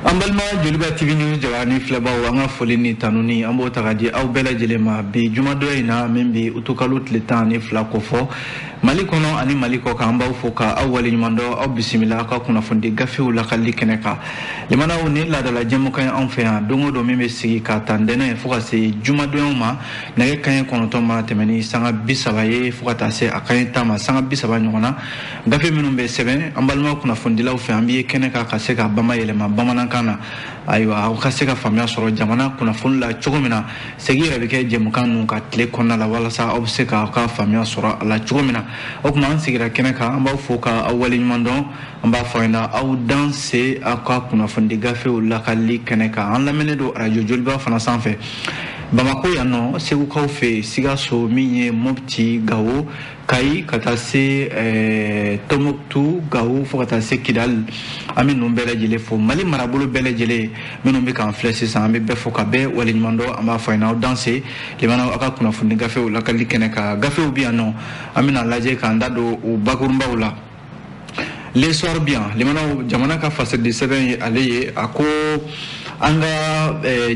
Ambalma Joliba TV News jawani flaba wanga folini tanuni ambo tagadi au bela jelema bi jumado ina membi utukalut letani flakofo malikono ani maliko ka amba ufoka au wali nyumando au bisimila ka kuna fundi gafi ula kali keneka limana uni la dala jemu kan anfea dongo do membe sigi ka tandene fuka se jumado ma nage kan kono to ma temeni sanga bisabaye fuka ta se akan tama sanga bisaba nyona gafi minumbe sebe ambalma kuna fundi la ufe ambiye keneka ka se ka bama yelema bama kana aywa ka se ka famya soro jamana kuna funla chogomina segira beke jemukan nu ka tle konna la wala sa obseka ka famya soro la chogomina okuma sigira keneka amba foka awali mando amba faina au danser aka kuna fundi gafe la kali keneka an la menedo radio Joliba fana sanfɛ Bamako yano segu kaw fe Sigaso minye Mopti Gao kai kata se Tomoktu Gao fo kata se Kidal ami no bele jele fo Mali marabolo bele jele mino be kan flèche sa ambe be fo ka be wali mando amba faina danser le mana aka kuna fundi gafe la kali keneka gafe obi ano amina laje ka ndado o bakurumba ula les soirs bien le mana jamana ka face de seben aleye ako anga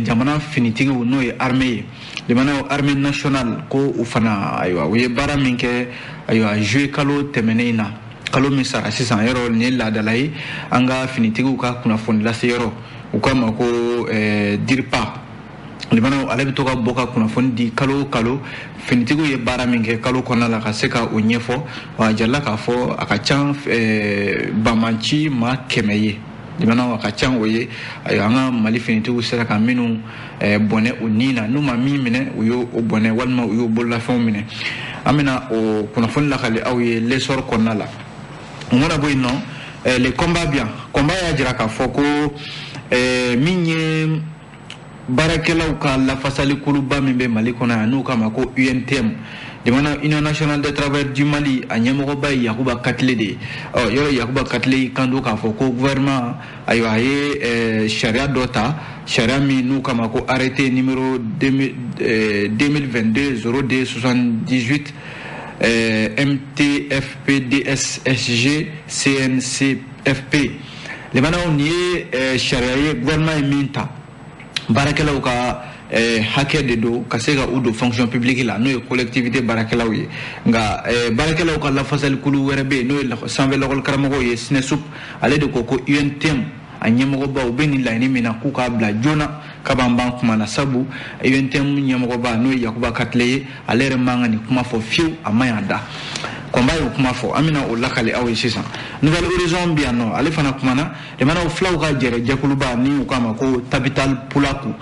jamana finitigi no ye armée le mana armée nationale ko ufana aywa we bara minke aywa jouer kalo temenina kalo misara 600 euro ni la dalai anga finitigi ka kuna fond la euro ukama ko dirpa le mana ale to ka boka kuna fondi kalo finitigo ye bara minke kalo kona la ka seka onyefo wa jalla ka fo akachan bamanchi ma kemeye dimana wakachan oye ayanga mali finitigo sera ka minu bonne unina numa mimine uyo bonne walma uyo bolla fomine amina o kuna fon la kale awye lesor kona la ngona boyno les combats bien combat ya jira ka foko minye barakelaw ka la fasali kuluba mimbe mali kona anu kama ko UNTM demana Union nationale des travailleurs du Mali a nyamogo bay Yakuba Katle de yo Yakuba Katle kando ka fo ko gouvernement ayo aye sharia dota sharia mi nu kama ko arrêté numéro 2022 02 78 MTFPDSSG CNCFP le mana on y sharia gouvernement minta barakelaw ka hake de do kasega udo fonction publique la no collectivité barakelaw ye nga barakelaw ka la fasal kulu werbe no la sanve lokol karamago ye snesup ale de ko UNTM anyemo ba ubeni la ni mina ku ka bla jona kabamba kuma na sabu UNTM nyemo ba no Yakuba Katle ale remanga ni kuma fo fiu amayanda combat yo kuma fo amina o lakale awe sisa nouvelle horizon bien no ale fana kuma na de mana o flaw ka jere jakuluba ni kama ko capital pulaku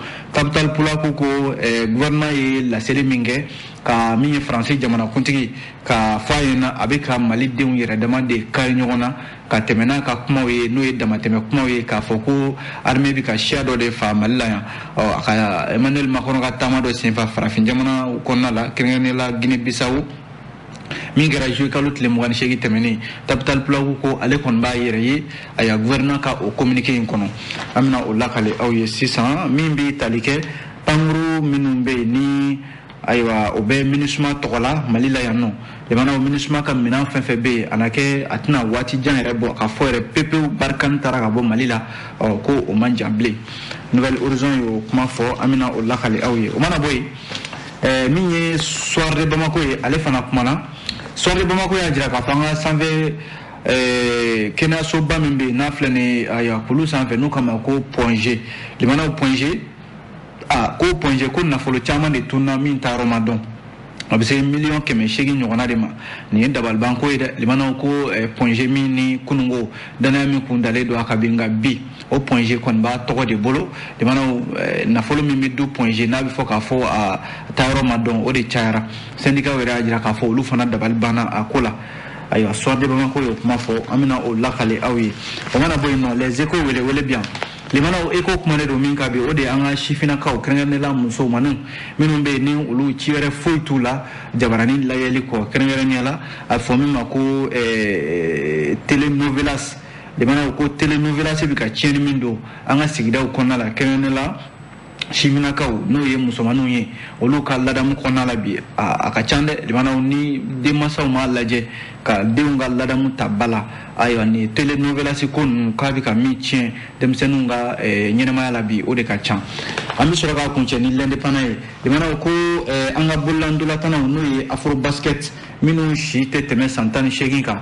ko gouvernement ye la série minge ka mi français jamana kuntigi ka fayena abeka mali deun yere demande kay nyona ka temena ka kuma we no e damateme kuma we ka foko armée bi ka shadow de fa malaya o ka Emmanuel Macron ka tamado sinfa farafin jamana konna la kirene la Guinée Bissau mingera jouer kalot le mwan shegi temeni capital plagu ko ale kon ba yere aya gouverneur ka o communiquer in kono amina o lakale awye 600 mimbi talike pangru minumbe ni aywa obe minusma tokola malila yanno le mana o minusma kam mina fenfebe anake atina wati janere bo ka foire pepe barkan tara bo malila ko o manjable nouvelle horizon yo kuma fo amina o lakale awye o mana boy minye soirée Bamako ye ale fana kumana soirée Bamako ya jira ka fanga sanve kena so ba mimbe na flene aya kulu sanve no kama ko point G le mana point G ko point G ko na folo chama de tuna min ta Ramadan abise million keme shegi nyona de ma ni dabal banko ida le mana ko point G mini kunungo dana mi kundale do akabinga bi au point G kon ba to de bolo de mana na folo mi du point G na bi fo ka fo a tayro madon o de chara syndicat wera ajira ka fo lu fana dabal bana akola ayo so de ba ko yo kuma fo amina o lakale awi o mana boy no les échos wele bien le mana o écho kuma ne do min ka bi o de anga shifina ka o krenga ne la muso manan minumbe ni ulu chiere foitula jabarani la yeli ko krenga ne la a fo mi mako telenovelas de mana ko telenovelas bi ka chieni mindo anga sigida ko na la krenga la shimina kaw no ye musomanu ye olu ka ladamu kona la bi aka chande limana ni de masaw ma laje ka deunga ladamu tabala ayiwa ni telenovelas ko ninnu k'a bɛ ka min tiɲɛ denmisɛnninw ka ɲɛnɛmaya la bi o de ka ca an bɛ sɔrɔ k'a kuncɛ ni l'indépendant ye limanaw ko an ka bololandolatanaw n'o ye afrobasket minnu si tɛ tɛmɛ san 18 kan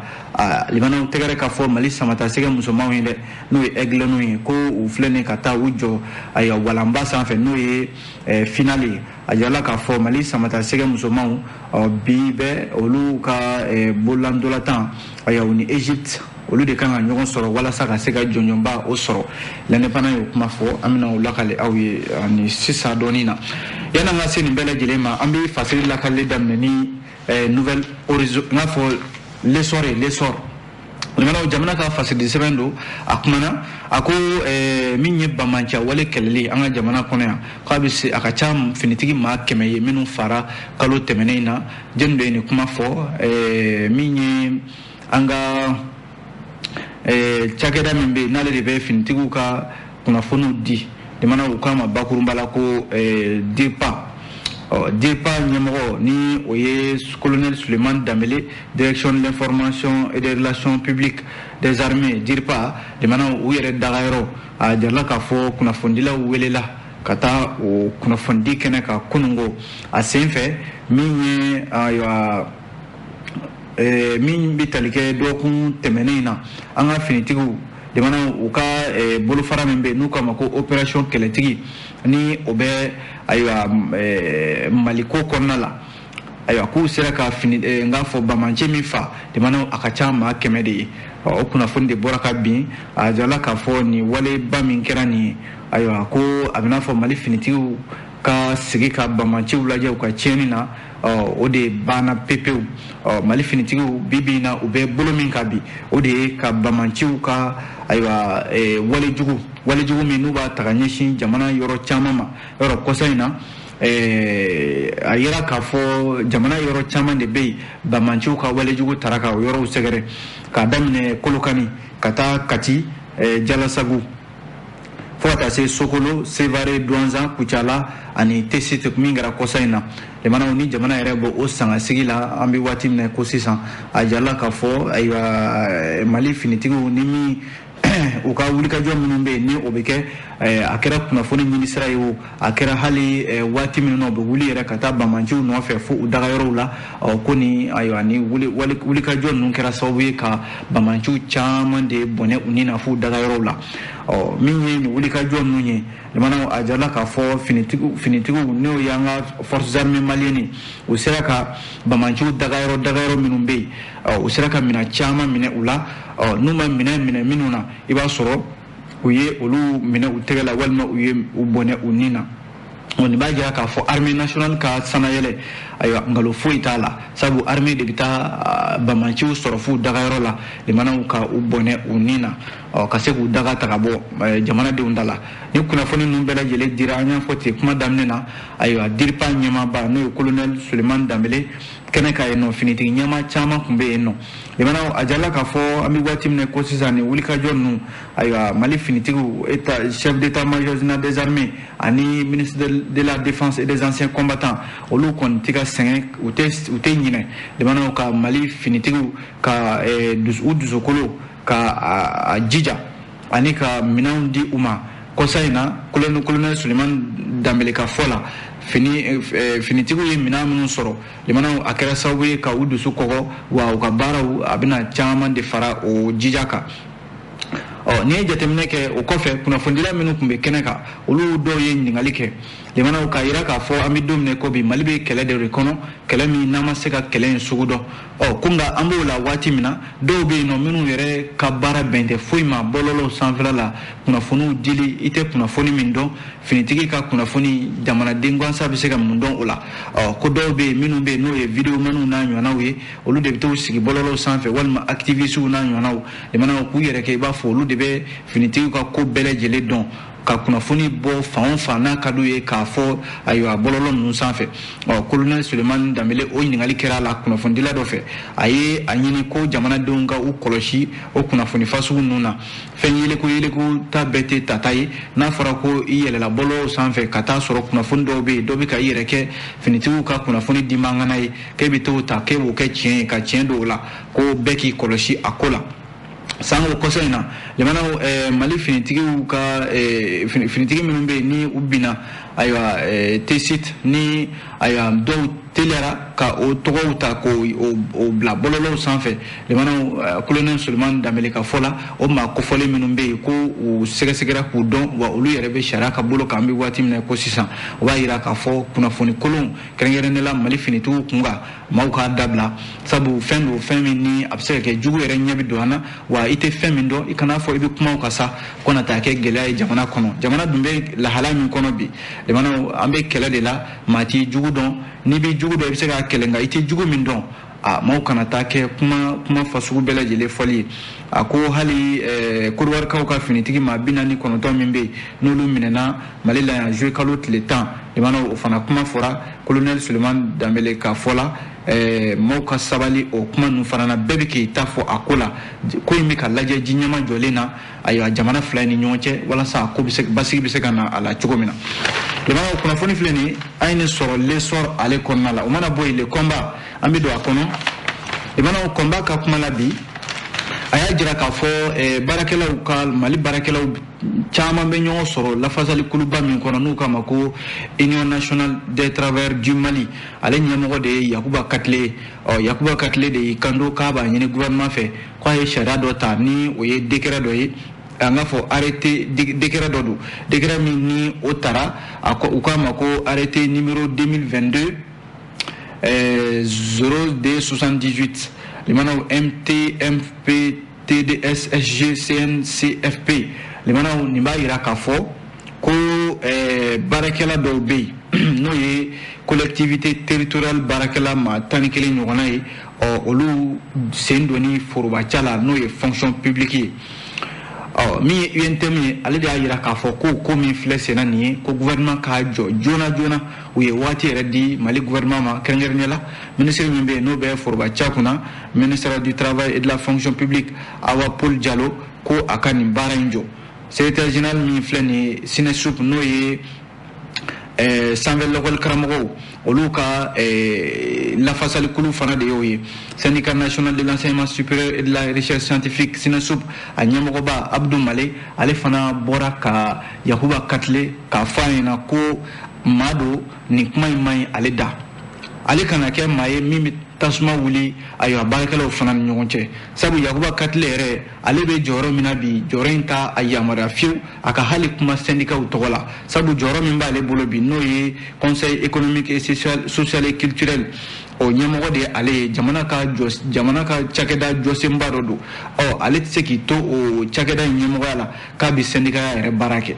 limanaw tɛgɛrɛ k'a fɔ mali samatasɛgɛ musomanw ye dɛ n'o ye aiglenu ye ko u filɛ nin ka taa u jɔ ayiwa walanba sanfɛ n'o ye finale ye a jirala k'a fɔ mali samatasɛgɛ musomanw bi bɛ olu ka bololandolatan ayiwa u ni Egypte olu de kan ka ɲɔgɔn sɔrɔ walasa ka se ka jɔnjɔnba o sɔrɔ l'indépendant y'o kuma fɔ an bɛna o lakale aw ye ani sisan dɔɔnin na yan'an ka se nin bɛɛ lajɛlen ma an bɛ fasili lakaleli daminɛ ni nouvelle horizon n b'a fɔ l'essor limanaw jamana ka fasidi sɛbɛn don a kumana a ko min ye bamanca wale kɛlɛli an ka jamana kɔnɔ yan k'a bɛ se a ka ca finitigi maa 100 ye minnu fara kalo tɛmɛnen na jɛni dɔ ye nin kuma fɔ min ye an ka cakɛda min bɛ yen n'ale de bɛ finitigiw ka kunnafoniw di limanaw u k'a ma bakurunba la ko DIRPA ɲɛmɔgɔ ni o ye colonel Suleiman Dambele direction de l'information et des relations publiques des armées DIRPA limanaw u yɛrɛ dagayɔrɔ a jarala k'a fɔ kunnafonidilaw welela ka taa o kunnafoni kɛnɛ ka kunungo a sen fɛ min ye ayiwa min bɛ tali kɛ dɔgɔkun tɛmɛnen na an ka finitigiw limanaw u ka bolofara min bɛ n'u k'a ma ko opération kɛlɛtigi ni o bɛ ayiwa maliko kɔnɔna la ayiwa k'u sera ka n k'a fɔ bamancɛ min fa limanaw a ka ca maa 100 de ye o kunnafoni de bɔra ka bin a jirala k'a fɔ nin waleba min kɛra nin ye ayiwa ko a bɛ n'a fɔ mali finitigiw ka sigi ka bamanciw lajɛ u ka tiɲɛni na o de banna pepewu mali finitigiw bibi in na u bɛ bolo min ka bi o de ye ka bamanciw ka ayiwa walejugu min n'u b'a ta ka ɲɛsin jamana yɔrɔ caman ma yɔrɔ kɔsa in na a yira k'a fɔ jamana yɔrɔ caman de bɛ yen bamanciw ka walejugu tara ka o yɔrɔw sɛgɛrɛ k'a daminɛ kolokani ka taa kati jalasagu fo ka taa se Sokolo Sevare Douanza Kucala ani Tesit min kɛra kɔsa in na limanaw ni jamana yɛrɛ bɔ o sangasigi la an bɛ waati min na ko sisan a jirala k'a fɔ ayiwa mali finitigiw ni min u ka wulikajɔ minnu bɛ yen ni o bɛ kɛ a kɛra kunnafoni ɲini sira ye o a kɛra hali waati minnu na u bɛ wuli yɛrɛ ka taa bamanciw nɔfɛ fo u dagayɔrɔw la ko ni ayiwa ni wulikajɔ ninnu kɛra sababu ye ka bamanciw caman de bɔnɛ u ni na fo u dagayɔrɔw la min ye nin wulikajɔ ninnu ye limanaw a jirala k'a fɔ finitigiw n'o y'an ka forces armées maliennes u sera ka bamanciw dagayɔrɔ minnu bɛ yen u sera ka minɛn caman minɛ u la n'u ma minɛn minnu na i b'a sɔrɔ u ye olu minɛ u tɛgɛ la walima u ye u bɔnɛ u ni na nin b'a jira k'a fɔ armée nationale ka sanayɛlɛ ayiwa ngalo foyi t'a la sabu armée de bɛ taa bamanciw sɔrɔ f'u dagayɔrɔ la limanaw ka u bɔnɛ u ni na ka se k'u daga ta ka bɔ jamanadenw da la ni kunnafoni ninnu bɛɛ lajɛlen dira an y'a fɔ ten kuma daminɛ na ayiwa DIRPA ɲɛmaaba n'o ye colonel Suleiman Dambele kɛnɛ ka yen nɔ finitigi ɲɛma caman tun bɛ yen nɔ limanaw a jarala k'a fɔ an bɛ waati min na ko sisan nin wulikajɔ ninnu ayiwa mali finitigiw chef d'état-major général des armées ani ministre de la défense et des anciens combattants olu kɔni tɛ ka sɛgɛn u tɛ ɲinɛ limanaw ka mali finitigiw ka u dusukolo ka a jija ani ka minɛnw di u ma kɔsa in na colonel Suleiman Dambele ka fɔ la finitigiw ye minɛn minnu sɔrɔ limanaw a kɛra sababu ye ka u dusu kɔgɔ wa u ka baaraw a bɛna caman de fara o jija kan n'i ye jateminɛ kɛ o kɔfɛ kunnafonidila minnu tun bɛ kɛnɛ kan olu dɔw ye ɲininkali kɛ limanaw k'a yira k'a fɔ an bɛ don min na ko bi mali bɛ kɛlɛ de kɔnɔ kɛlɛ min n'an ma se ka kɛlɛ in sugu dɔn ko nka an b'o la waati min na dɔw bɛ yen nɔ minnu yɛrɛ ka baara bɛn tɛ foyi ma bɔlɔlɔw sanfɛla la kunnafoniw dili i tɛ kunnafoni min dɔn finitigi ka kunnafoni jamanaden gansan bɛ se ka mun dɔn o la ko dɔw bɛ yen minnu bɛ yen n'o ye vidéomaniw n'a ɲɔgɔnnaw ye olu de bɛ t'u sigi bɔlɔlɔw sanfɛ walima activistes n'a ɲɔgɔnnaw limanaw k'u yɛrɛ kɛ i b'a fɔ olu de bɛ finitigiw ka ko bɛɛ lajɛlen dɔn ka kunnafoni bɔ fan o fan n'a ka d'u ye k'a fɔ ayiwa bɔlɔlɔ ninnu sanfɛ colonel Suleiman Dambele o ɲininkali kɛra a la kunnafonidila dɔ fɛ a ye a ɲini ko jamanadenw ka u kɔlɔsi o kunnafoni fasugu ninnu na fɛn yeleko ta bɛɛ tɛ tata ye n'a fɔra ko i yɛlɛla bɔlɔlɔw sanfɛ ka taa sɔrɔ kunnafoni dɔw bɛ yen dɔ bɛ ka i yɛrɛ kɛ finitigiw ka kunnafoni di mangana ye k'e bɛ t'o ta k'e b'o kɛ tiɲɛ ye ka tiɲɛ don o la ko bɛɛ k'i kɔlɔsi a ko la sango kosaina le mana mali finitigi ka finitigi minumbe ni ubina aywa tesit ni aywa do telera ka o togo ta ko o bla bololo sanfɛ le mana colonel Suleiman Dambele ka fola o ma ko fole minumbe ko o segasegera ku don wa olu yɛrɛ be sariya ka bolo kan bi waati min ko sisan o b'a yira k'a fɔ kunnafoni kolon kɛrɛnkɛrɛnnen la mali finitigiw kunga maaw k'a dabila sabu fɛn do fɛn min ni a bɛ se ka kɛ jugu yɛrɛ ɲɛ bi don an na wa i tɛ fɛn min dɔn i kana fɔ i bɛ kumaw ka sa ko na taa kɛ gɛlɛya ye jamana kɔnɔ jamana dun bɛ lahala min kɔnɔ bi jamana an bɛ kɛlɛ de la maa ti jugu dɔn n'i bɛ jugu dɔn i bɛ se k'a kɛlɛ nka i tɛ jugu min dɔn maaw kana taa kɛ kuma fasugu bɛɛ lajɛlen fɔli ye a ko hali Kodiwarikaw ka finitigi maa 49 min bɛ yen n'olu minɛna Mali la yan juillet kalo tile 10 jamana o fana kuma fɔra colonel Suleiman Dambele ka fɔ la maaw ka sabali o kuma ninnu fana na bɛɛ bɛ k'i ta fɔ a ko la ko in bɛ ka lajɛ ji ɲɛma jɔlen na ayiwa jamana fila ni ɲɔgɔn cɛ walasa a ko basigi bɛ se ka na a la cogo min na jamana kunnafoni filɛ nin an ye nin sɔrɔ l'essor ale kɔnɔna la o mana bɔ yen le combat an bɛ don a kɔnɔ jamana o combat ka kuma la bi a y'a jira k'a fɔ baarakɛlaw ka Mali baarakɛlaw caman bɛ ɲɔgɔn sɔrɔ lafasali kuluba min kɔnɔ n'u k'a ma ko Union nationale des travailleurs du Mali ale ɲɛmɔgɔ de ye Yakuba Katile Yakuba Katile de y'i kanto k'a b'a ɲini gouvernement fɛ k'a ye sariya dɔ ta ni o ye décret dɔ ye an k'a fɔ arrêté décret dɔ don décret min ni o tara u k'a ma ko arrêté numéro 2022 0278 limanaw MTMP TDS SG CNCFP limanaw nin b'a yira k'a fɔ ko baarakɛla dɔw bɛ yen n'o ye collectivité territoriale baarakɛla maa 11 ɲɔgɔnna ye olu sen donni forobaca la n'o ye fonction publique ye min ye UNTM ye ale de y'a yira k'a fɔ ko min filɛ senna nin ye ko gouvernement k'a jɔ joona u ye waati yɛrɛ di Mali gouvernement ma kɛrɛnkɛrɛnnen la ministre min bɛ yen n'o bɛ forobaca kunna ministre du travail et de la fonction publique Awa Paul Diallo ko a ka nin baara in jɔ secrétaire général min filɛ nin ye SINESUP n'o ye sanfɛ l'école karamɔgɔw olu ka lafasali kulu fana de y'o ye syndicat national de l'enseignement supérieur et de la recherche scientifique SINESUP a ɲɛmɔgɔba Abdou Male ale fana bɔra ka Yakuba Katile k'a fɔ a ɲɛna ko maa do nin kuma in man ɲi ale da ale kana kɛ maa ye min bɛ tasuma wuli ayiwa baarakɛlaw fana ni ɲɔgɔn cɛ sabu Yakuba Katile yɛrɛ ale bɛ jɔyɔrɔ min na bi jɔyɔrɔ in t'a yamaruya fiyewu a ka hali kuma syndicats tɔgɔ la sabu jɔyɔrɔ min b'ale bolo bi n'o ye conseil économique et social et culturel o ɲɛmɔgɔ de ye ale ye jamana ka cakɛda jɔsenba dɔ don ale tɛ se k'i to o cakɛda in ɲɛmɔgɔya la k'a bɛ syndicats yɛrɛ baara kɛ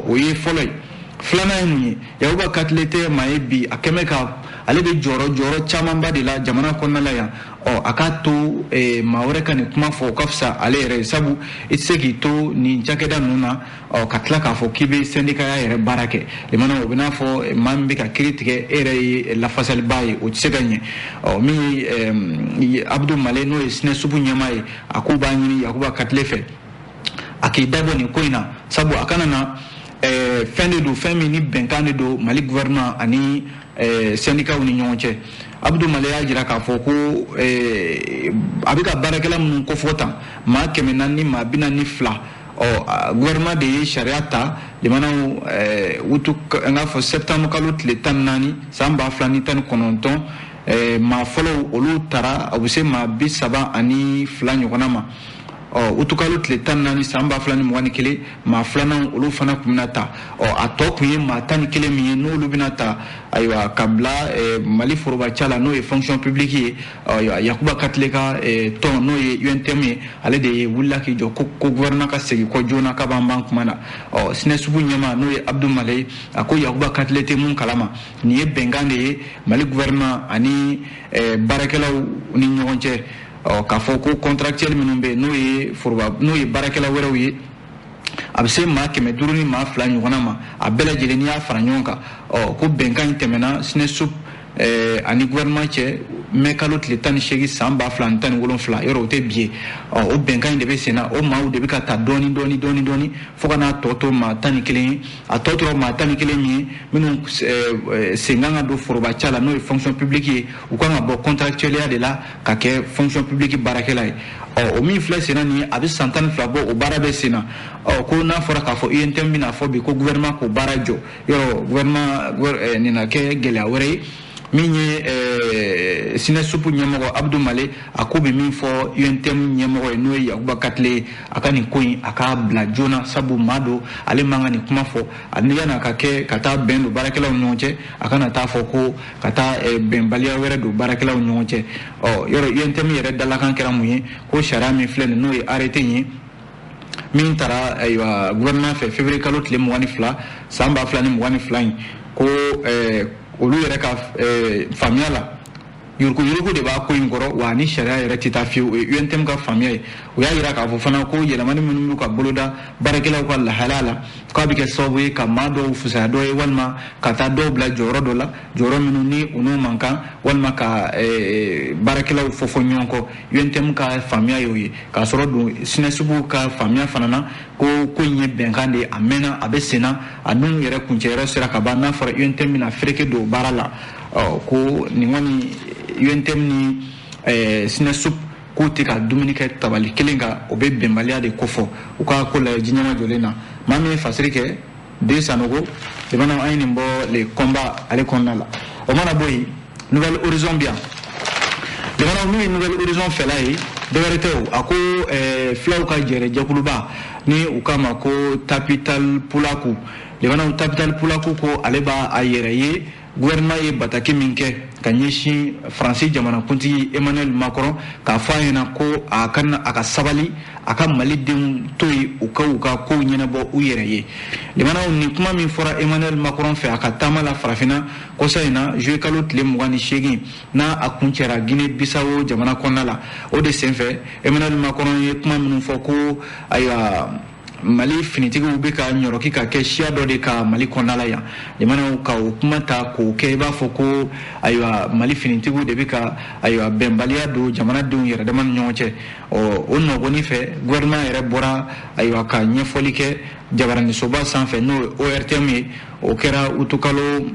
o ye fɔlɔ ye filanan ye mun ye Yakuba Katile tɛ maa ye bi a kɛmɛ ka ale bɛ jɔyɔrɔ camanba de la jamana kɔnɔna la yan a k'a to maa wɛrɛ ka nin kuma fɔ o ka fisa ale yɛrɛ ye sabu i tɛ se k'i to nin cakɛda ninnu na ka tila k'a fɔ k'i bɛ syndicats yɛrɛ baara kɛ limana o bɛ n'a fɔ maa min bɛ ka kiiri tigɛ e yɛrɛ ye lafasaliba ye o tɛ se ka ɲɛ min ye Abdou Male n'o ye SINESUP ɲɛmaa ye a ko b'a ɲini Yakuba Katile fɛ a k'i dabɔ nin ko in na sabu a kana na fɛn de don fɛn min ni bɛnkan de don Mali gouvernement ani syndicats ni ɲɔgɔn cɛ Abdou Male y'a jira k'a fɔ ko a bɛ ka baarakɛla minnu kofɔ tan maa 400 maa 42 gouvernement de ye sariya ta limanaw an k'a fɔ septembre kalo tile 14 san 2019 maa fɔlɔw olu tara a bɛ se maa 32 ɲɔgɔnna ma utukalo tile 14 san 2021 maa filanan olu fana kun bɛna ta a tɔ kun ye maa 11 min ye n'olu bɛna ta ayiwa ka bila Mali forobaca la n'o ye fonction publique ye Yakuba Katile ka tɔn n'o ye UNTM ye ale de ye wulila k'i jɔ ko gouvernement ka segin kɔ joona k'a b'an ban kuma na SINESUP ɲɛmaa n'o ye Abdou Male a ko Yakuba Katile tɛ mun kalama nin ye bɛnkan de ye Mali gouvernement ani baarakɛlaw ni ɲɔgɔn cɛ k'a fɔ ko contractuel minnu bɛ n'o ye baarakɛla wɛrɛw ye a bɛ se maa 500 ni maa 2 ɲɔgɔnna ma a bɛɛ lajɛlen n'i y'a fara ɲɔgɔn kan ko bɛnkan in tɛmɛna SINESUP ani gouvernement cɛ mai kalo tile 18 san 2017 yɔrɔ o tɛ bi ye o bɛnkan in de bɛ sen na o maaw de bɛ ka ta dɔɔni fo ka n'a tɔ to maa 11 ye a tɔ tora maa 11 min ye minnu sen kan ka don forobaca la n'o ye fonction publique ye u kan ka bɔ contractuellement de la ka kɛ fonction publique baarakɛla ye o min filɛ senna ni a bɛ san 12 bɔ o baara bɛ senna ko n'a fɔra k'a fɔ UNTM bɛna fɔ bi ko gouvernement k'o baara jɔ yɔrɔ gouvernement nin na kɛ gɛlɛya wɛrɛ ye min ye SYNESUP ɲɛmɔgɔ Abdou Male a ko bɛ min fɔ UNTM ɲɛmɔgɔ ye n'o ye Yakuba Katile a ka nin ko in a k'a bila joona sabu maa don ale man ka nin kuma fɔ ani yan'a ka kɛ ka taa bɛn don baarakɛlaw ni ɲɔgɔn cɛ a kana taa fɔ ko ka taa bɛnbaliya wɛrɛ don baarakɛlaw ni ɲɔgɔn cɛ yɔrɔ UNTM yɛrɛ dalakan kɛra mun ye ko sariya min filɛ nin n'o ye arrêté ye min taara ayiwa gouvernement fɛ février kalo tile 22 san 2022 in ko olu yɛrɛ ka faamuya la yuruku de b'a ko in kɔrɔ wa ni sariya yɛrɛ tɛ taa fiyewu UNTM ka faamuya ye u y'a jira k'a fɔ fana ko yɛlɛmani minnu b'u ka boloda baarakɛlaw ka lahalaya la k'a bɛ kɛ sababu ye ka maa dɔw fisaya dɔ ye walima ka taa dɔw bila jɔyɔrɔ dɔ la jɔyɔrɔ minnu ni u n'u man kan walima ka baarakɛlaw fɔ ɲɔgɔn kɔ UNTM ka faamuya y'o ye k'a sɔrɔ don SYNESUP ka faamuya fana na ko in ye bɛnkan de ye a mɛnna a bɛ senna a n'u yɛrɛ kuncɛyɔrɔ sera ka ban n'a fɔra UNTM bɛna fereke don baara la ko nin kɔni UNTM ni SYNESUP k'u tɛ ka dumuni kɛ tabali kelen kan o bɛ bɛnbaliya de kofɔ u ka ko la diɲɛma jɔlen na maa min ye fasiri kɛ Den Sanogo jamana an ye nin bɔ le combat ale kɔnɔna la o mana bɔ yen Nouvelle Horizon bi yan jamana min ye Nouvelle Horizon fɛla ye dɔwɛrɛ tɛ o a ko filaw ka jɛkuluba ni u k'a ma ko Tapital Pulaku jamana Tapital Pulaku ko ale b'a a yɛrɛ ye gouvernement ye bataki min kɛ ka ɲɛsin Faransi jamanakuntigi Emmanuel Macron k'a fɔ a ɲɛna ko a ka sabali a ka malidenw to yen u ka kow ɲɛnabɔ u yɛrɛ ye limanaw ni kuma min fɔra Emmanuel Macron fɛ a ka taama la farafinna kɔsa in na juillet kalo tile 28 n'a a kuncɛra Guinée Bissau jamana kɔnɔna la o de senfɛ Emmanuel Macron ye kuma minnu fɔ ko ayiwa Mali finitigiw bɛ ka ɲɔrɔki ka kɛ siya dɔ de ka Mali kɔnɔna la yan jamanaw ka o kuma ta k'o kɛ i b'a fɔ ko ayiwa Mali finitigiw de bɛ ka ayiwa bɛnbaliya don jamanadenw yɛrɛ dama ni ɲɔgɔn cɛ o nɔgɔni fɛ gouvernement yɛrɛ bɔra ayiwa ka ɲɛfɔli kɛ jabaranisoba sanfɛ n'o ye ORTM ye o kɛra utukalo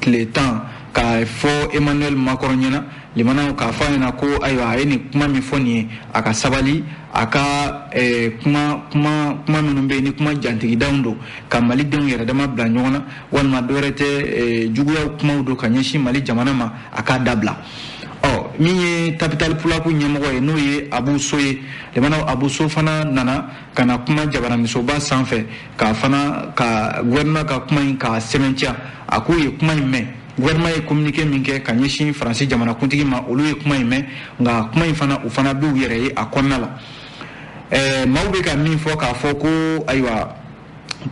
tile 10 k'a fɔ Emmanuel Macron ɲɛna limanaw k'a fɔ a ɲɛna ko ayiwa a ye nin kuma min fɔ nin ye a ka sabali a ka kuma minnu bɛ yen ni kuma jantigidanw don ka malidenw yɛrɛ dama bila ɲɔgɔn na walima dɔwɛrɛ tɛ juguyaw kumaw don ka ɲɛsin Mali jamana ma a k'a dabila min ye Tapital Pulaku ɲɛmɔgɔ ye n'o ye Abu So ye limanaw Abu So fana nana ka na kuma jabaranisoba sanfɛ ka gouvernement ka kuma in ka sɛbɛntiya a k'u ye kuma in mɛn gouvernement ye communiqué min kɛ ka ɲɛsin Faransi jamanakuntigi ma olu ye kuma in mɛn nka kuma in fana u fana b'u yɛrɛ ye a kɔnɔna la maaw bɛ ka min fɔ k'a fɔ ko ayiwa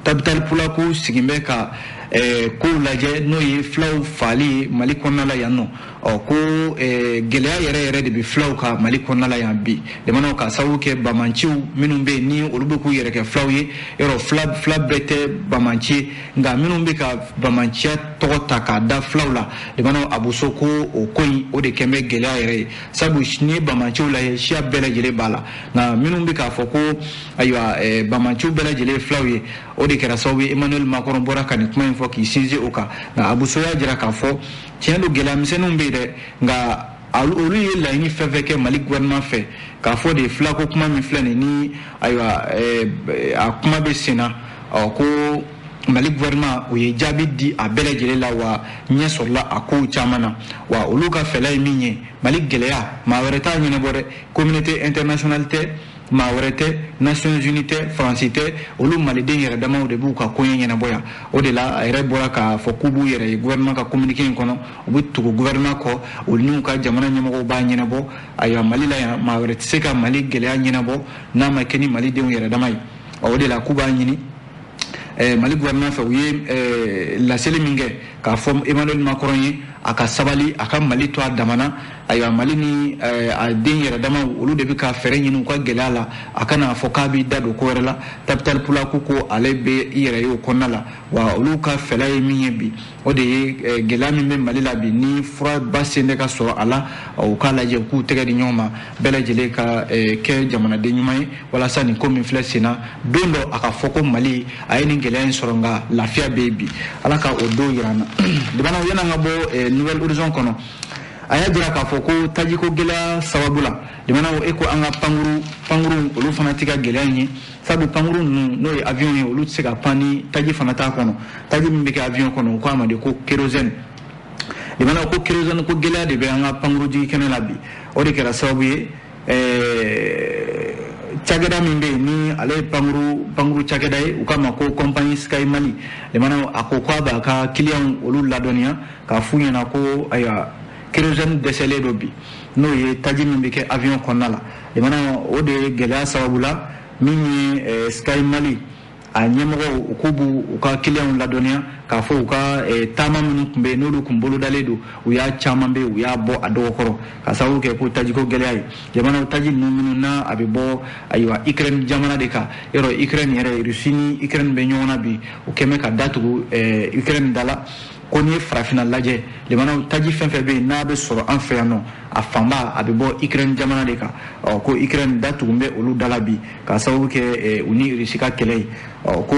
Tapital Pulaku sigin bɛ ka kow lajɛ n'o ye filaw fali ye Mali kɔnɔna la yan nɔ ko gɛlɛya yɛrɛ de bɛ filaw ka Mali kɔnɔna la yan bi jamanaw ka sababu kɛ bamanciw minnu bɛ yen ni olu bɛ k'u yɛrɛ kɛ filaw ye yɔrɔ fila bɛɛ tɛ bamanci ye nka minnu bɛ ka bamanciya tɔgɔ ta k'a da filaw la jamanaw Abu So ko o ko in o de kɛn bɛ gɛlɛya yɛrɛ ye sabu ni ye bamanciw lajɛ siya bɛɛ lajɛlen b'a la nka minnu bɛ k'a fɔ ko ayiwa bamanciw bɛɛ lajɛlen ye filaw ye o de kɛra sababu ye Emmanuel Macron bɔra ka nin kuma in fɔ k'i sinsin o kan nka Abu So y'a jira k'a fɔ tiɲɛ don gɛlɛya misɛnninw bɛ yen dɛ nka olu ye laɲini fɛn fɛn kɛ Mali gouvernement fɛ k'a fɔ de filako kuma min filɛ nin ni ayiwa a kuma bɛ senna ko Mali gouvernement o ye jaabi di a bɛɛ lajɛlen la wa ɲɛ sɔrɔla a kow caman na wa olu ka fɛla ye min ye Mali gɛlɛya maa wɛrɛ t'a ɲɛnabɔ dɛ communauté internationale tɛ maa wɛrɛ tɛ Nations Unies tɛ Faransi tɛ olu maliden yɛrɛ damaw de b'u ka koɲɛ ɲɛnabɔ yan o de la a yɛrɛ bɔra k'a fɔ k'u b'u yɛrɛ ye gouvernement ka communiqué in kɔnɔ u bɛ tugu gouvernement kɔ olu n'u ka jamana ɲɛmɔgɔw b'a ɲɛnabɔ ayiwa Mali la yan maa wɛrɛ tɛ se ka Mali gɛlɛya ɲɛnabɔ n'a ma kɛ ni malidenw yɛrɛ dama ye o de la k'u b'a ɲini Mali gouvernement fɛ u ye laseli min kɛ k'a fɔ Emmanuel Macron ye a ka sabali a ka Mali to a damana ayiwa Mali ni a den yɛrɛ dama olu de bɛ ka fɛɛrɛ ɲini u ka gɛlɛya la a kana fɔ k'a b'i da don ko wɛrɛ la Tapital Pulaku ko ale bɛ i yɛrɛ ye o kɔnɔna la wa olu ka fɛla ye min ye bi o de ye gɛlɛya min bɛ Mali la bi ni furaba sen tɛ ka sɔrɔ a la u k'a lajɛ k'u tɛgɛ di ɲɔgɔn ma bɛɛ lajɛlen ka kɛ jamanaden ɲuman ye walasa nin ko min filɛ sen na don dɔ a ka fɔ ko Mali a ye nin gɛlɛya in sɔrɔ nka lafiya bɛ yen bi Ala ka o don yira an na jamanaw yan'an ka bɔ Nouvelle Horizon kɔnɔ aya dira k'a fɔ ko taji ko gɛlɛya sababu la limana e ko an ka pankuru olu fana tɛ ka gɛlɛya in ye sabu pankuru ninnu n'o ye avion ye olu tɛ se ka pan ni taji fana t'a kɔnɔ taji min bɛ kɛ avion kɔnɔ o ko a ma de ko kérosène limana ko kérosène ko gɛlɛya de bɛ an ka pankuru jigi kɛnɛ la bi o de kɛra sababu ye cakɛda min bɛ yen ni ale ye pankuru cakɛda ye u k'a ma ko compagnie Sky Mali limana a ko k'a b'a ka client olu ladɔnniya k'a f'u ɲɛna ko ayiwa kérosène dɛsɛlen don bi n'o ye taji min bɛ kɛ avion kɔnɔna la limana o de ye gɛlɛya sababu la min ye Sky Mali a ɲɛmɔgɔw u k'u b'u u ka client ladɔnniya k'a fɔ u ka taama minnu tun bɛ yen n'olu tun bolodalen don u y'a caman bɛ u y'a bɔ a dɔgɔ kɔrɔ ka sababu kɛ ko tajiko gɛlɛya ye jamana taji ninnu minnu na a bɛ bɔ ayiwa Ukraine jamana de kan yɔrɔ Ukraine yɛrɛ Russie ni Ukraine bɛ ɲɔgɔn na bi u kɛmɛ ka datugu Ukraine da la ko n'i ye farafinna lajɛ limana taji fɛn fɛn bɛ yen n'a bɛ sɔrɔ an fɛ yan nɔ a fanba a bɛ bɔ Ukraine jamana de kan ko Ukraine datugu bɛ olu da la bi ka sababu kɛ u ni Russie ka kɛlɛ ye ko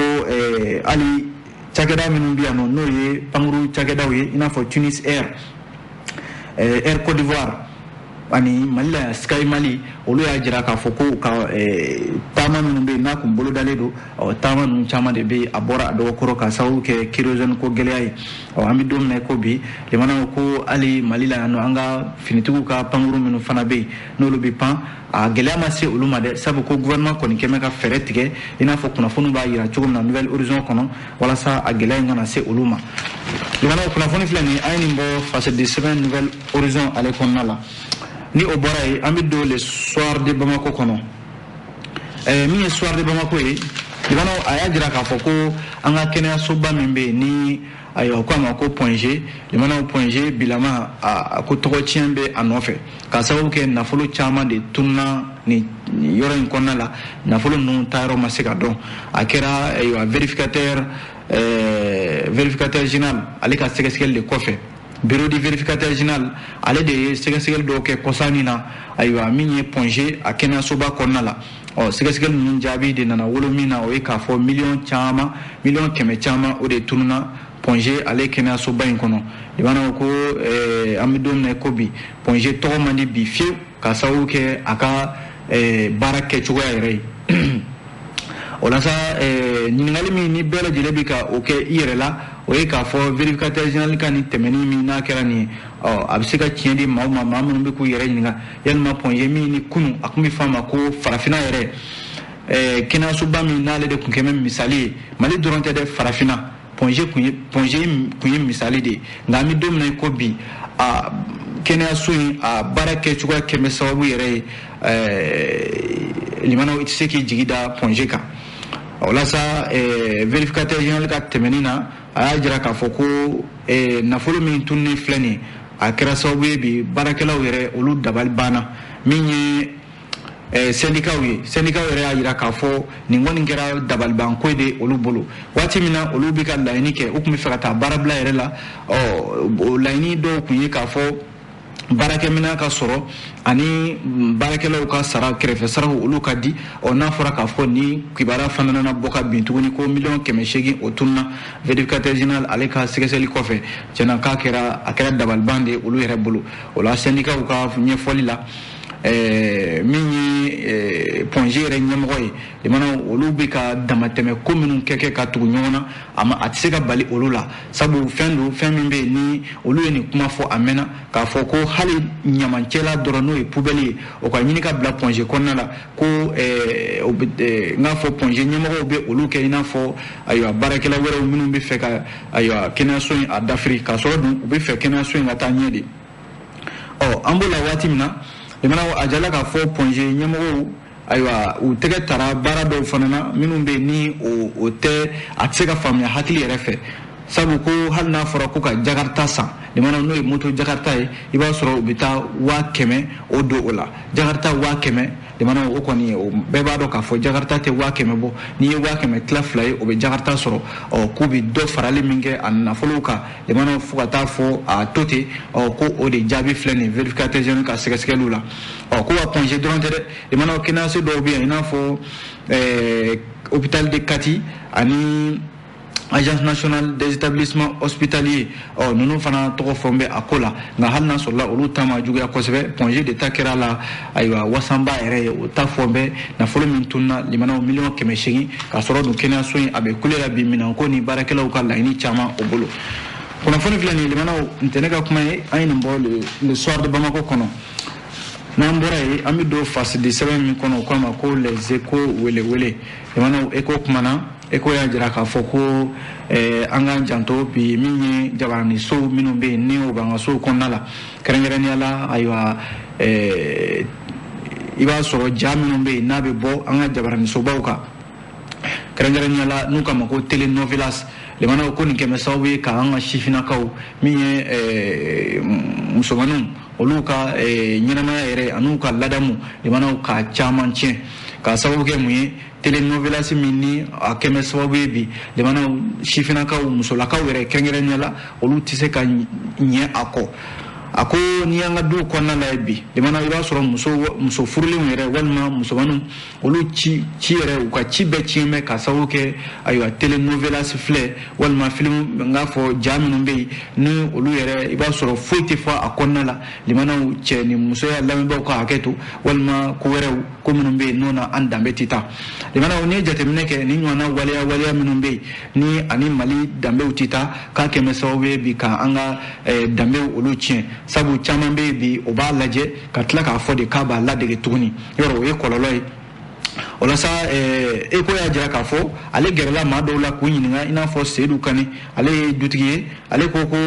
hali cakɛda minnu bɛ yan nɔ n'o ye pankuru cakɛdaw ye i n'a fɔ Tunis Air Côte d'Ivoire ani Mali la Sky Mali olu y'a jira k'a fɔ ko ka taama minnu bɛ yen n'a kun bolodalen don taama ninnu caman de bɛ a bɔra a dɔgɔ kɔrɔ ka sababu kɛ kérosène ko gɛlɛya ye an bɛ don min na ko bi limana ko hali Mali la yan nɔ an ka finitigiw ka pankuru minnu fana bɛ yen n'olu bɛ pan a gɛlɛya ma se olu ma dɛ sabu ko gouvernement kɔni kɛmɛ ka fɛɛrɛ tigɛ i n'a fɔ kunnafoni b'a jira cogo min na Nouvelle Horizon kɔnɔ walasa a gɛlɛya in kana se olu ma limana kunnafoni filɛ nin an ye nin bɔ face de semaine Nouvelle Horizon ale kɔnɔna la ni o bɔra ye an bɛ don le soir de Bamako kɔnɔ min ye soir de Bamako ye limana a y'a jira k'a fɔ ko an ka kɛnɛyasoba min bɛ yen ni ayiwa ko a ma ko point G limana point G bilama a ko tɔgɔ tiɲɛ bɛ a nɔfɛ ka sababu kɛ nafolo caman de tununa ni yɔrɔ in kɔnɔna la nafolo ninnu taayɔrɔ ma se ka dɔn a kɛra ayiwa vérificateur général ale ka sɛgɛsɛgɛli de kɔfɛ bureau du vérificateur général ale de ye sɛgɛsɛgɛli dɔw kɛ kɔsani na ayiwa min ye point G a kɛnɛyasoba kɔnɔna la sɛgɛsɛgɛli ninnu jaabi de nana wolo min na o ye k'a fɔ miliyɔn kɛmɛ caman o de tununa point G ale kɛnɛyasoba in kɔnɔ i b'a dɔn ko an bɛ don min na ko bi point G tɔgɔ man di bi fiyewu ka sababu kɛ a ka baara kɛcogoya yɛrɛ ye o la sa ɲininkali min ni bɛɛ lajɛlen bɛ ka o kɛ i yɛrɛ la o ye k'a fɔ vérificateur général ka nin tɛmɛni min n'a kɛra nin ye a bɛ se ka tiɲɛ di maa minnu bɛ k'u yɛrɛ ɲininka yalima point G min ni kunun a tun bɛ fɔ a ma ko farafinna yɛrɛ kɛnɛyasoba min n'ale de tun kɛ bɛ misali ye Mali dɔrɔn tɛ dɛ farafinna point G kun ye misali de ye nka an bɛ don min na ko bi a kɛnɛyaso in a baara kɛcogoya kɛmɛ sababu yɛrɛ ye limana i tɛ se k'i jigi da point G kan o la sa vérificateur général ka tɛmɛni na a y'a jira k'a fɔ ko nafolo min tununnen filɛ nin ye a kɛra sababu ye bi baarakɛlaw yɛrɛ olu dabali banna min ye syndicats yɛrɛ y'a jira k'a fɔ nin kɔni kɛra dabalibanko de olu bolo waati min na olu bɛ ka laɲini kɛ u tun bɛ fɛ ka taa baara bila yɛrɛ la o laɲini dɔw tun ye k'a fɔ baarakɛminɛn ka sɔrɔ ani baarakɛlaw ka sara kɛrɛfɛ saraw olu ka di n'a fɔra k'a fɔ ni kibaruya fana nana bɔ ka bin tuguni ko miliyɔn 800 o tununa vérificateur général ale ka sɛgɛsɛgɛli kɔfɛ tiɲɛna k'a kɛra dabaliban de olu yɛrɛ bolo o la syndicats ka ɲɛfɔli la min ye point G yɛrɛ ɲɛmɔgɔ ye limana olu bɛ ka damatɛmɛ ko minnu kɛ ka tugu ɲɔgɔn na a tɛ se ka bali olu la sabu fɛn min bɛ yen ni olu ye nin kuma fɔ a mɛnna k'a fɔ ko hali ɲamancɛla dɔrɔn n'o ye poubelle ye o ka ɲini ka bila point G kɔnɔna la ko n k'a fɔ point G ɲɛmɔgɔw bɛ olu kɛ i n'a fɔ ayiwa baarakɛla wɛrɛw minnu bɛ fɛ ka ayiwa kɛnɛyaso in a dafiri k'a sɔrɔ dun u bɛ fɛ kɛnɛyaso in ka taa ɲɛ de an b'o la waati min na limana a jala k'a fɔ point G ɲɛmɔgɔw ayiwa u tɛgɛ tara baara dɔw fana na minnu bɛ yen ni o tɛ a tɛ se ka faamuya hakili yɛrɛ fɛ sabu ko hali n'a fɔra ko ka jakarta san limana n'o ye moto jakarta ye i b'a sɔrɔ u bɛ taa 500 o don o la jakarta 500 limana o kɔni bɛɛ b'a dɔn k'a fɔ jakarta tɛ 500 bɔ n'i ye 500 tila 2 ye o bɛ jakarta sɔrɔ k'u bɛ dɔ farali min kɛ a nafolow kan limana fo ka taa fɔ a to ten ko o de jaabi filɛ nin vérificateur général ka sɛgɛsɛgɛliw la ko wa point G dɔrɔn tɛ dɛ limana kɛnɛyaso dɔw bɛ yen i n'a fɔ hôpital de Kati ani Agence nationale des établissements hospitaliers nunu fana tɔgɔ fɔ bɛ a ko la nka hali n'a sɔrɔla olu ta ma juguya kosɛbɛ congé d'état kɛra la ayiwa wasanba yɛrɛ ye o ta fɔ bɛ nafolo min tunna limanaw miliyɔn 800 k'a sɔrɔ dun kɛnɛyaso in a bɛ kule la bi minɛnko ni baarakɛlaw ka laɲini caman o bolo kunnafoni filɛ nin limanaw ntɛ ne ka kuma ye an ye nin bɔ le soir de Bamako kɔnɔ n'an bɔra yen an bɛ don fasidi sɛbɛn min kɔnɔ o k'a ma ko les échos welewele limanaw écho kumana Eko y'a jira k'a fɔ ko an k'an janto bi min ye jabarani sow minnu bɛ yen ni o b'an ka sow kɔnɔna la kɛrɛnkɛrɛnnenya la ayiwa i b'a sɔrɔ ja minnu bɛ yen n'a bɛ bɔ an ka jabarani sobaw kan kɛrɛnkɛrɛnnenya la n'u k'a ma ko telenovelas limanaw ko nin kɛmɛ sababu ye k'an ka sifinnakaw min ye musomaninw olu ka ɲɛnamaya yɛrɛ an'u ka ladamu limanaw ka caman tiɲɛ k'a sababu kɛ mun ye telenovelas min ni a kɛmɛ sababu ye bi limanaw sifinnakaw musolakaw yɛrɛ kɛrɛnkɛrɛnnenya la olu tɛ se ka ɲɛ a kɔ a ko ni y'an ka duw kɔnɔna la ye bi limanaw i b'a sɔrɔ muso furulenw yɛrɛ walima musomaninw olu ci yɛrɛ u ka ci bɛɛ tiɲɛ bɛ k'a sababu kɛ ayiwa telenovelas filɛ walima film n k'a fɔ ja minnu bɛ yen ni olu yɛrɛ i b'a sɔrɔ foyi tɛ fɔ a kɔnɔna la limanaw cɛ ni musoya lamɛnbaaw ka hakɛ to walima ko wɛrɛw ko minnu bɛ yen n'o na an danbe tɛ taa limanaw n'i ye jateminɛ kɛ ni ɲɔgɔnna waleya minnu bɛ yen ni ani Mali danbew tɛ taa k'a kɛmɛ sababu ye bi ka an ka danbew olu tiɲɛ sabu caman bɛ yen bi o b'a lajɛ ka tila k'a fɔ de k'a b'a ladege tuguni yɔrɔ o ye kɔlɔlɔ ye o la sa Eko y'a jira k'a fɔ ale gɛrɛla maa dɔw la k'u ɲininka i n'a fɔ Seyidu Kani ale ye dutigi ye ale ko ko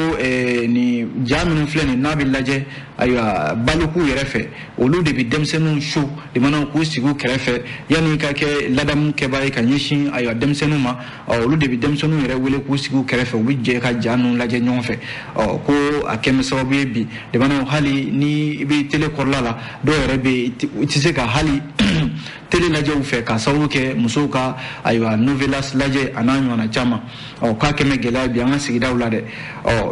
ni ja minnu filɛ nin n'a bɛ lajɛ ayiwa baloku yɛrɛ fɛ olu de bɛ denmisɛnninw su limanaw k'u sigi u kɛrɛfɛ yanni ka kɛ ladamu kɛbaa ye ka ɲɛsin ayiwa denmisɛnninw ma olu de bɛ denmisɛnninw yɛrɛ wele k'u sigi u kɛrɛfɛ u bɛ jɛ ka ja ninnu lajɛ ɲɔgɔn fɛ ko a kɛmɛ sababu ye bi limanaw hali ni i bɛ tele kɔrɔla la dɔw yɛrɛ bɛ i tɛ se ka hali tele lajɛw fɛ ka sababu kɛ musow ka ayiwa novelas lajɛ a n'a ɲɔgɔnna caman k'a kɛmɛ gɛlɛya bi an ka sigidaw la dɛ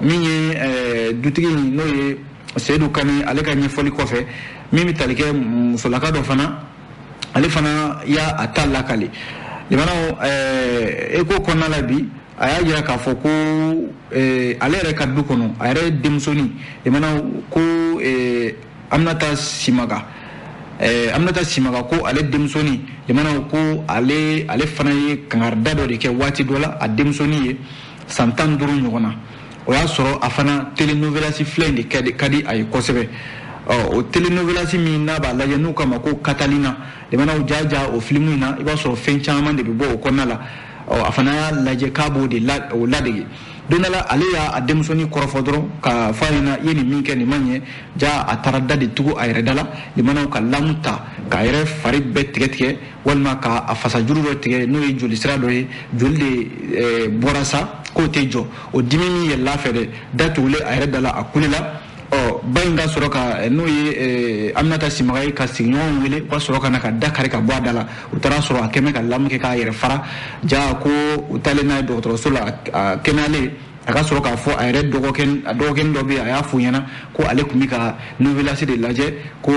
min ye dutigi n'o ye Seyidu Kani ale ka ɲɛfɔli kɔfɛ min bɛ tali kɛ musolaka dɔ fana ale fana y'a a ta lakale limanaw Eko kɔnɔna la bi a y'a jira k'a fɔ ko ale yɛrɛ ka du kɔnɔ a yɛrɛ denmusonin limanaw ko Aminata Simaga ko ale denmusonin limanaw ko ale fana ye kangarida dɔ de kɛ waati dɔ la a denmusonin ye san 15 ɲɔgɔn na o y'a sɔrɔ a fana telenovelas filɛ de ka di a ye kosɛbɛ o telenovelas min n'a b'a lajɛ n'u k'a ma ko Catalina limanaw jaja o filimu in na i b'a sɔrɔ fɛn caman de bɛ bɔ o kɔnɔna la a fana y'a lajɛ k'a b'o de ladege don dɔ la ale y'a denmusonin kɔrɔfɔ dɔrɔn k'a fɔ a ɲɛna i ye nin min kɛ nin ma ɲɛ ja a taara da de tugu a yɛrɛ da la limanaw ka lamu ta k'a yɛrɛ fari bɛɛ tigɛ walima k'a fasajuru dɔ tigɛ n'o ye joli sira dɔ ye joli de bɔra sa k'o tɛ jɔ o dimi min yɛlɛla fɛ dɛ da tugulen a yɛrɛ da la a kulela ba in ka sɔrɔ ka n'o ye Aminata Simaga ye ka sigiɲɔgɔnw wele ka sɔrɔ ka na ka da kari ka bɔ a da la u taara sɔrɔ a kɛmɛ ka lamu kɛ k'a yɛrɛ fara ja ko u taalen n'a ye dɔgɔtɔrɔso la a kɛnɛyalen a ka sɔrɔ k'a fɔ a yɛrɛ dɔgɔkɛnin dɔ bɛ yen a y'a f'u ɲɛna ko ale tun bɛ ka novelas de lajɛ ko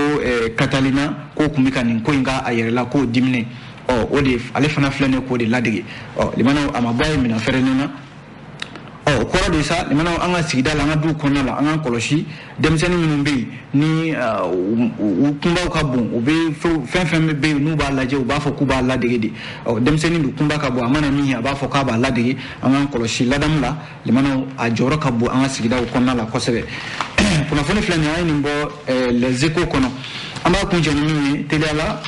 Catalina k'o tun bɛ ka nin ko in k'a yɛrɛ la k'o diminen o de ale fana filɛ nin ye k'o de ladege limanaw a ma bɔ a ye minɛn fɛrɛlen na o kɔrɔ de sa limanaw an ka sigida la an ka du kɔnɔna la an ka kɔlɔsi denmisɛnnin minnu bɛ yen ni u kunbaw ka bon u bɛ fɛn bɛ yen n'u b'a lajɛ u b'a fɔ k'u b'a ladege de denmisɛnnin don kunba ka bon a mana min ye a b'a fɔ k'a b'a ladege an k'an kɔlɔsi ladamu la limanaw a jɔyɔrɔ ka bon an ka sigidaw kɔnɔna la kosɛbɛ kunnafoni filɛ nin an ye nin bɔ les échos kɔnɔ an b'a kun cɛ ni min ye teliya la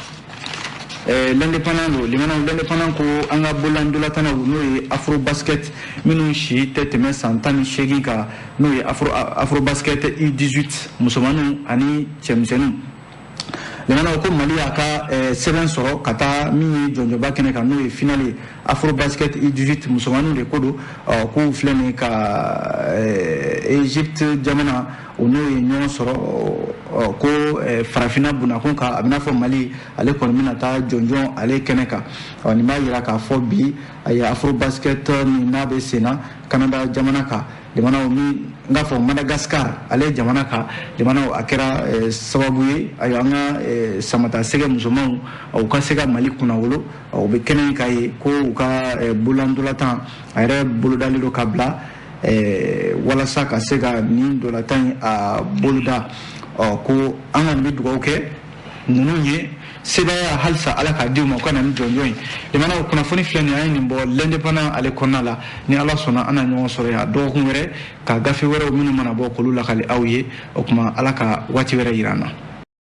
l'indépendant do l'indépendant ko an ka bololandolatanaw n'o ye afro basket minnu si tɛ tɛmɛ san 18 kan n'o ye afro basket U18 musomaninw ani cɛmisɛnninw limanaw ko Mali y'a ka sɛbɛn sɔrɔ ka taa min ye jɔnjɔnba kɛnɛ kan n'o ye final ye afro basket U18 musomaninw de ko don k'u filɛ nin ka Egypte jamana o n'o ye ɲɔgɔn sɔrɔ ko farafina bunakun kan a bɛna fɔ Mali ale kɔni bɛna taa jɔnjɔn ale kɛnɛ kan nin b'a yira k'a fɔ bi a ye Afrobasket min n'a bɛ sen na Canada jamana kan jamanaw min n k'a fɔ Madagascar ale jamana kan jamanaw a kɛra sababu ye ayiwa an ka samata sɛgɛ musomanw u ka se ka Mali kunnawolo u bɛ kɛnɛ in kan ye ko u ka bololandolatan a yɛrɛ bolodalen don ka bila walasa ka se ka nin dolatan a boloda ko an kɔni bɛ dugawu kɛ ninnu ye sebaya halisa ala k'a di u ma u ka na ni jɔnjɔn ye jamanaw kunnafoni filɛ nin an ye nin bɔ l'indépendant ale kɔnɔna la ni ala sɔnna an na ɲɔgɔn sɔrɔ yan dɔgɔkun wɛrɛ ka gafe wɛrɛw minnu mana bɔ k'olu lakali aw ye o tuma ala ka waati wɛrɛ yira an na